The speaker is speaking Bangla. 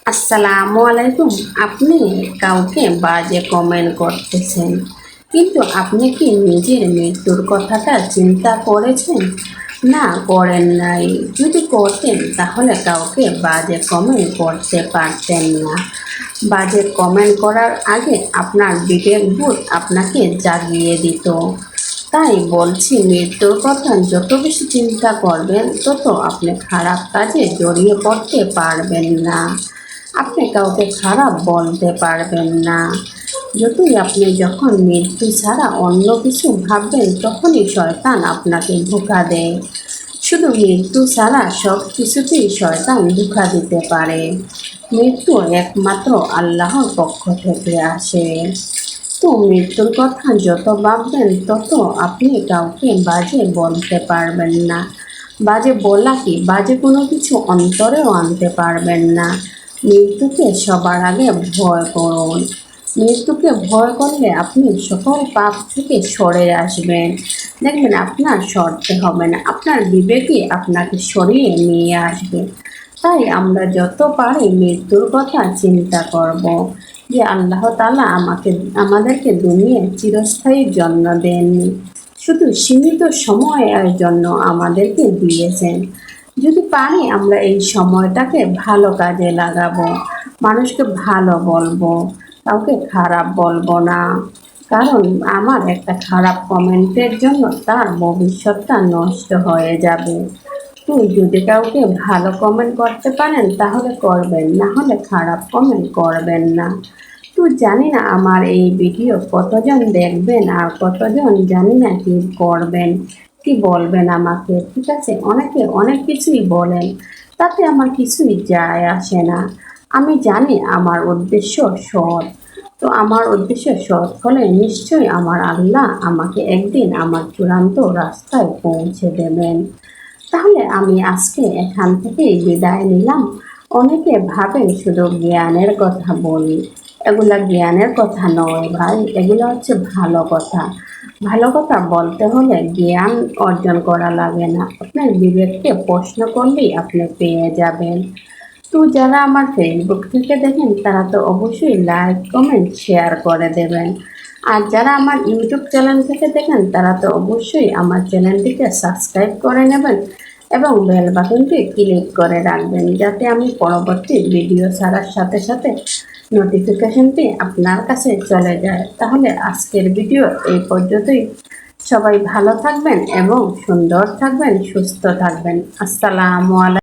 আসসালামু আলাইকুম। আপনি কাউকে বাজে কমেন্ট করতেছেন, কিন্তু আপনি কি নিজের মৃত্যুর কথাটা চিন্তা করেছেন? না, করেন নাই। যদি করতেন তাহলে কাউকে বাজে কমেন্ট করতে পারতেন না। বাজে কমেন্ট করার আগে আপনার বিবেকবোধ আপনাকে জাগিয়ে দিত। তাই বলছি, মৃত্যুর কথা যত বেশি চিন্তা করবেন তত আপনি খারাপ কাজে জড়িয়ে পড়তে পারবেন না। আপনি কাউকে খারাপ বলতে পারবেন না। যখন মৃত্যু ছাড়া অন্য কিছু ভাববেন, তখনই শয়তান আপনাকে ধোঁকা দেয়। শুধু মৃত্যু ছাড়া সব কিছুতেই শয়তান ধোঁকা দিতে পারে। মৃত্যু একমাত্র আল্লাহর পক্ষ থেকে আসে। তো মৃত্যুর কথা যত ভাববেন তত আপনি কাউকে বাজে বলতে পারবেন না। বাজে বলা কি, বাজে কোনো কিছু অন্তরেও আনতে পারবেন না। মৃত্যুকে সবার আগে ভয় করুন। মৃত্যুকে ভয় করলে আপনি সকল পাপ থেকে সরে আসবেন। দেখবেন আপনার সরতে হবে না, আপনার বিবেকই আপনাকে সরিয়ে নিয়ে আসবে। তাই আমরা যত পারি মৃত্যুর কথা চিন্তা করব, যে আল্লাহ তাআলা আমাদেরকে দুনিয়ায় চিরস্থায়ী জন্ম দেননি, শুধু সীমিত সময়ের জন্য আমাদেরকে দিয়েছেন। যদি পারি আমরা এই সময়টাকে ভালো কাজে লাগাবো, মানুষকে ভালো বলবো, কাউকে খারাপ বলবো না। কারণ আমার একটা খারাপ কমেন্টের জন্য তার ভবিষ্যৎটা নষ্ট হয়ে যাবে। তুই যদি কাউকে ভালো কমেন্ট করতে পারেন তাহলে করবেন, না হলে খারাপ কমেন্ট করবেন না। তো জানি না আমার এই ভিডিও কতজন দেখবেন আর কতজন জানি না কি করবেন, কি বলবেন আমাকে। ঠিক আছে, অনেকে অনেক কিছুই বলেন, তাতে আমার কিছুই যায় আসে না। আমি জানি আমার উদ্দেশ্য সৎ। তো আমার উদ্দেশ্য সৎ হলে নিশ্চয়ই আমার আল্লাহ আমাকে একদিন আমার চূড়ান্ত রাস্তায় পৌঁছে দেবেন। তাহলে আমি আজকে এখান থেকেই বিদায় নিলাম। অনেকে ভাবেন শুধু জ্ঞানের কথা বলি, এগুলা জ্ঞানের কথা নয় ভাই, এগুলো হচ্ছে ভালো কথা। ভালো কথা বলতে হলে জ্ঞান অর্জন করা লাগে না, আপনার বিবেককে প্রশ্ন করলেই আপনি পেয়ে যাবেন। তো যারা আমার ফেসবুক থেকে দেখেন তারা তো অবশ্যই লাইক কমেন্ট শেয়ার করে দেবেন। আর যারা আমার ইউটিউব চ্যানেল থেকে দেখেন তারা তো অবশ্যই আমার চ্যানেলটিকে সাবস্ক্রাইব করে নেবেন এবং বেল বাটনটি ক্লিক করে রাখবেন, যাতে আমি পরবর্তী ভিডিও ছাড়ার সাথে সাথে নোটিফিকেশনটি আপনার কাছে চলে যায়। তাহলে আজকের ভিডিও এই পর্যন্তই। সবাই ভালো থাকবেন এবং সুন্দর থাকবেন, সুস্থ থাকবেন। আসসালামু আলাইকুম।